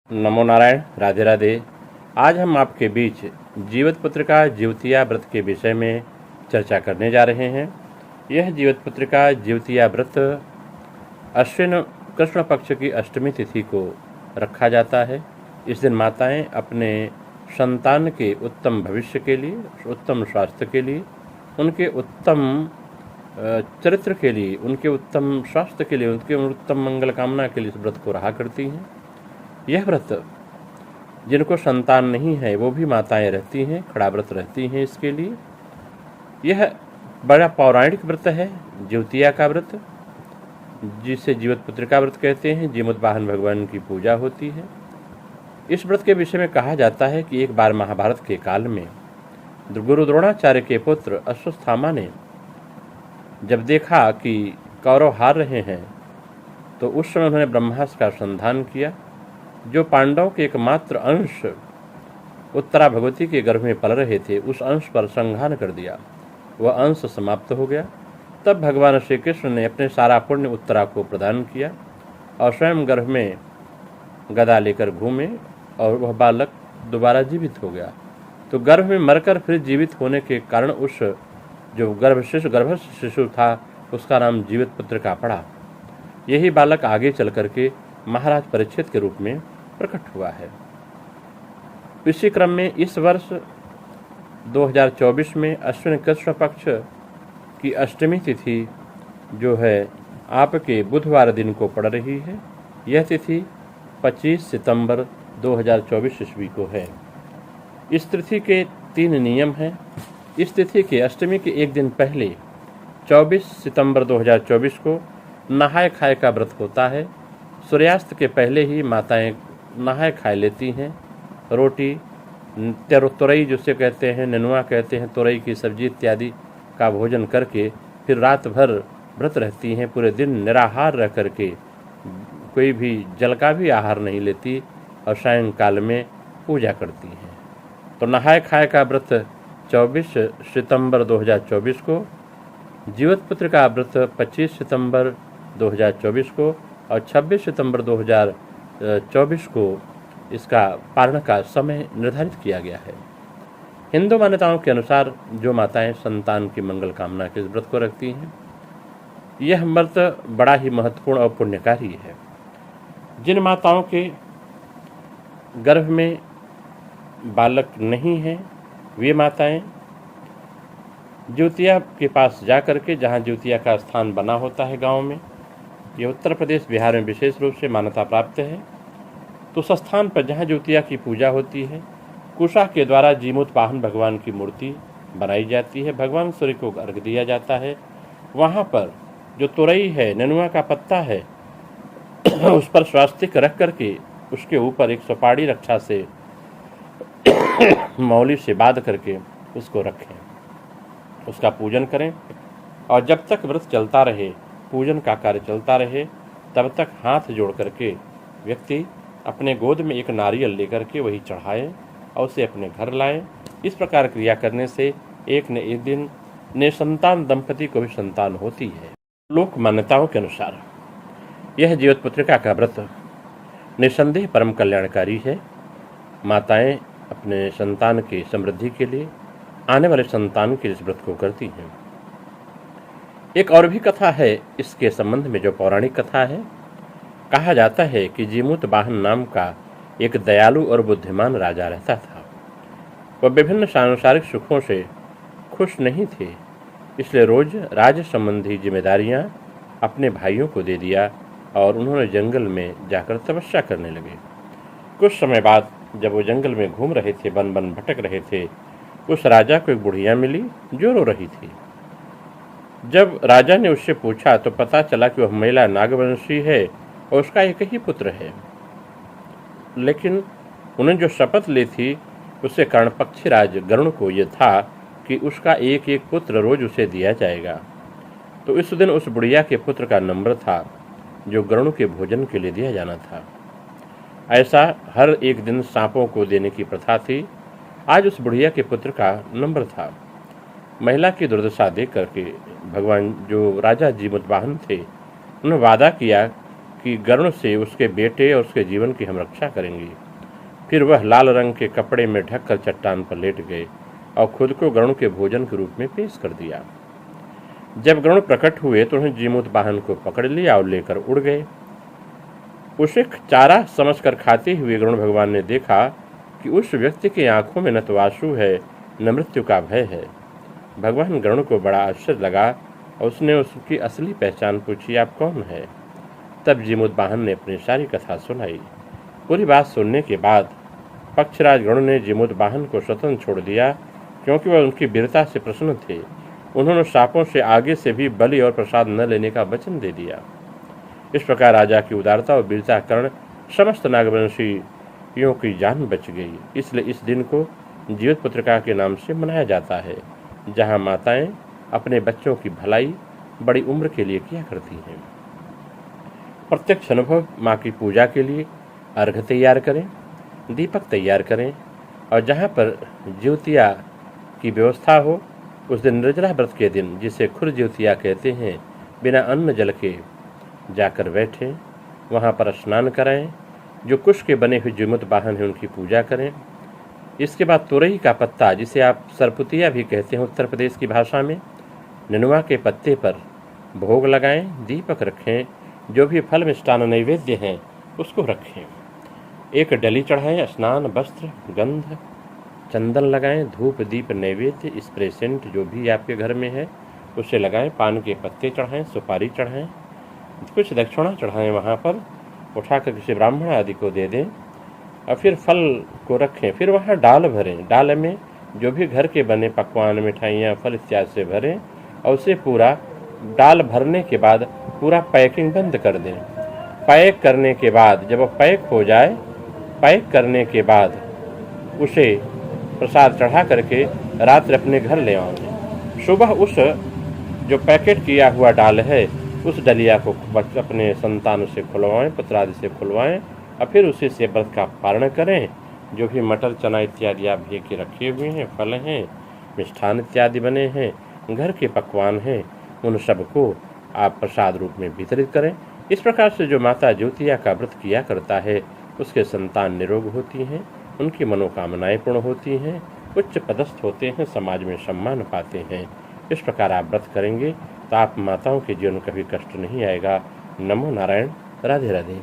नमो नारायण, राधे राधे। आज हम आपके बीच जीवित पुत्रिका जिउतिया व्रत के विषय में चर्चा करने जा रहे हैं। यह जीवित पुत्रिका जिउतिया व्रत अश्विन कृष्ण पक्ष की अष्टमी तिथि को रखा जाता है। इस दिन माताएं अपने संतान के उत्तम भविष्य के लिए, उत्तम स्वास्थ्य के लिए, उनके उत्तम चरित्र के लिए, उनके उत्तम स्वास्थ्य के लिए, उनके उत्तम मंगल कामना के लिए इस व्रत को रहा करती हैं। यह व्रत जिनको संतान नहीं है वो भी माताएं रहती हैं, खड़ा व्रत रहती हैं इसके लिए। यह बड़ा पौराणिक व्रत है, जिउतिया का व्रत, जिसे जीवित पुत्रिका व्रत कहते हैं। जीमूत वाहन भगवान की पूजा होती है। इस व्रत के विषय में कहा जाता है कि एक बार महाभारत के काल में गुरु द्रोणाचार्य के पुत्र अश्वत्थामा ने जब देखा कि कौरव हार रहे हैं तो उस समय उन्होंने ब्रह्मास्त्र का संधान किया। जो पांडवों के एकमात्र अंश उत्तरा भगवती के गर्भ में पल रहे थे, उस अंश पर संहार कर दिया। वह अंश समाप्त हो गया। तब भगवान श्री कृष्ण ने अपने सारा पुण्य उत्तरा को प्रदान किया और स्वयं गर्भ में गदा लेकर घूमे और वह बालक दोबारा जीवित हो गया। तो गर्भ में मरकर फिर जीवित होने के कारण उस जो गर्भस्थ शिशु था उसका नाम जीवित पुत्रिका पड़ा। यही बालक आगे चल करके महाराज परीक्षित के रूप में प्रकट हुआ है। इसी क्रम में इस वर्ष 2024 में अश्विन कृष्ण पक्ष की अष्टमी तिथि जो है आपके बुधवार दिन को पड़ रही है। यह तिथि 25 सितंबर 2024 ईस्वी को है। इस तिथि के 3 नियम हैं। इस तिथि के अष्टमी के एक दिन पहले 24 सितंबर 2024 को नहाय खाए का व्रत होता है। सूर्यास्त के पहले ही माताएं नहाए खाए लेती हैं। रोटी, तुरई जिसे कहते हैं, नेनुआ कहते हैं, तुरई की सब्जी इत्यादि का भोजन करके फिर रात भर व्रत रहती हैं। पूरे दिन निराहार रह करके कोई भी जल का भी आहार नहीं लेती और सायंकाल में पूजा करती हैं। तो नहाए खाए का व्रत 24 सितंबर 2024 को, जीवित पुत्रिका व्रत 25 सितंबर 2024 को और 26 सितंबर 2024 को इसका पारण का समय निर्धारित किया गया है। हिंदू मान्यताओं के अनुसार जो माताएं संतान की मंगल कामना के इस व्रत को रखती हैं, यह व्रत बड़ा ही महत्वपूर्ण और पुण्यकारी है। जिन माताओं के गर्भ में बालक नहीं है वे माताएं जिउतिया के पास जा करके, जहाँ जिउतिया का स्थान बना होता है गांव में, ये उत्तर प्रदेश बिहार में विशेष रूप से मान्यता प्राप्त है, तो उस स्थान पर जहाँ जिउतिया की पूजा होती है, कुशा के द्वारा जीमूत वाहन भगवान की मूर्ति बनाई जाती है। भगवान सूर्य को अर्घ्य दिया जाता है। वहाँ पर जो तुरई है, नेनुआ का पत्ता है, उस पर स्वास्तिक रख करके उसके ऊपर एक सुपाड़ी रक्षा से मौली से बांध करके उसको रखें, उसका पूजन करें और जब तक व्रत चलता रहे, पूजन का कार्य चलता रहे, तब तक हाथ जोड़ करके व्यक्ति अपने गोद में एक नारियल लेकर के वही चढ़ाएं और उसे अपने घर लाएं। इस प्रकार क्रिया करने से एक न एक दिन निसंतान दंपति को भी संतान होती है। लोक मान्यताओं के अनुसार यह जीवित पुत्रिका का व्रत निसंदेह परम कल्याणकारी है। माताएं अपने संतान की समृद्धि के लिए, आने वाले संतान के इस व्रत को करती हैं। एक और भी कथा है इसके संबंध में, जो पौराणिक कथा है। कहा जाता है कि जीमूत वाहन नाम का एक दयालु और बुद्धिमान राजा रहता था। वह विभिन्न सांसारिक सुखों से खुश नहीं थे, इसलिए रोज राज संबंधी जिम्मेदारियां अपने भाइयों को दे दिया और उन्होंने जंगल में जाकर तपस्या करने लगे। कुछ समय बाद जब वो जंगल में घूम रहे थे, वन वन भटक रहे थे, उस राजा को एक बुढ़िया मिली जो रो रही थी। जब राजा ने उससे पूछा तो पता चला कि वह महिला नागवंशी है और उसका एक ही पुत्र है, लेकिन उन्हें जो शपथ ली थी उससे कर्णपक्षी राज गरुण को यह था कि उसका एक एक पुत्र रोज उसे दिया जाएगा। तो इस दिन उस बुढ़िया के पुत्र का नंबर था जो गरुण के भोजन के लिए दिया जाना था। ऐसा हर एक दिन सांपों को देने की प्रथा थी। आज उस बुढ़िया के पुत्र का नंबर था। महिला की दुर्दशा देख करके भगवान जो राजा जीमूत वाहन थे, उन्होंने वादा किया कि कि गरुण से उसके बेटे और उसके जीवन की हम रक्षा करेंगे। फिर वह लाल रंग के कपड़े में ढककर चट्टान पर लेट गए और खुद को गरुण के भोजन के रूप में पेश कर दिया। जब गरुण प्रकट हुए तो उन्हें जीमूत वाहन को पकड़ लिया और लेकर उड़ गए। उसे चारा समझकर खाते हुए गरुण भगवान ने देखा कि उस व्यक्ति की आंखों में न तो आंसू है न मृत्यु का भय है। भगवान गरुण को बड़ा आश्चर्य लगा और उसने उसकी असली पहचान पूछी, आप कौन है? तब जीमूत वाहन ने अपनी सारी कथा सुनाई। पूरी बात सुनने के बाद पक्षराज गरुण ने जीमूत वाहन को स्वतंत्र छोड़ दिया, क्योंकि वह उनकी वीरता से प्रसन्न थे। उन्होंने शापों से आगे से भी बलि और प्रसाद न लेने का वचन दे दिया। इस प्रकार राजा की उदारता और वीरता के कारण समस्त नागवंशियों की जान बच गई। इसलिए इस दिन को जीवित पुत्रिका के नाम से मनाया जाता है, जहाँ माताएं अपने बच्चों की भलाई बड़ी उम्र के लिए किया करती हैं। प्रत्यक्ष अनुभव माँ की पूजा के लिए अर्घ्य तैयार करें, दीपक तैयार करें और जहाँ पर ज्योतिया की व्यवस्था हो उस दिन निर्जला व्रत के दिन, जिसे खुर ज्योतिया कहते हैं, बिना अन्न जल के जाकर बैठें, वहाँ पर स्नान कराएं, जो कुश के बने हुए जीमूत वाहन हैं उनकी पूजा करें। इसके बाद तुरई का पत्ता, जिसे आप सरपुतिया भी कहते हैं उत्तर प्रदेश की भाषा में, नेनुआ के पत्ते पर भोग लगाएं, दीपक रखें, जो भी फल मिष्टान नैवेद्य हैं उसको रखें, एक डली चढ़ाएं, स्नान वस्त्र गंध चंदन लगाएं, धूप दीप नैवेद्य स्प्रे सेंट जो भी आपके घर में है उसे लगाएं, पान के पत्ते चढ़ाएं, सुपारी चढ़ाएं, कुछ दक्षिणा चढ़ाएं, वहाँ पर उठाकर किसी ब्राह्मण आदि को दे दें और फिर फल को रखें। फिर वहाँ डाल भरें, डाल में जो भी घर के बने पकवान मिठाइयाँ फल इत्यादि से भरें और उसे पूरा डाल भरने के बाद पूरा पैकिंग बंद कर दें। पैक करने के बाद जब वो पैक हो जाए, पैक करने के बाद उसे प्रसाद चढ़ा करके रात्रि अपने घर ले आएं। सुबह उस जो पैकेट किया हुआ डाल है उस डलिया को अपने संतान से खुलवाएं, पुत्रादि से खुलवाएं और फिर उसी से व्रत का पारण करें। जो भी मटर चना इत्यादि आप भे के रखे हुए हैं, फल हैं, मिष्ठान इत्यादि बने हैं, घर के पकवान हैं, उन सबको आप प्रसाद रूप में वितरित करें। इस प्रकार से जो माता ज्योतिया का व्रत किया करता है उसके संतान निरोग होती हैं, उनकी मनोकामनाएं पूर्ण होती हैं, उच्च पदस्थ होते हैं, समाज में सम्मान पाते हैं। इस प्रकार आप व्रत करेंगे तो आप माताओं के जीवन में कभी कष्ट नहीं आएगा। नमो नारायण। राधे राधे।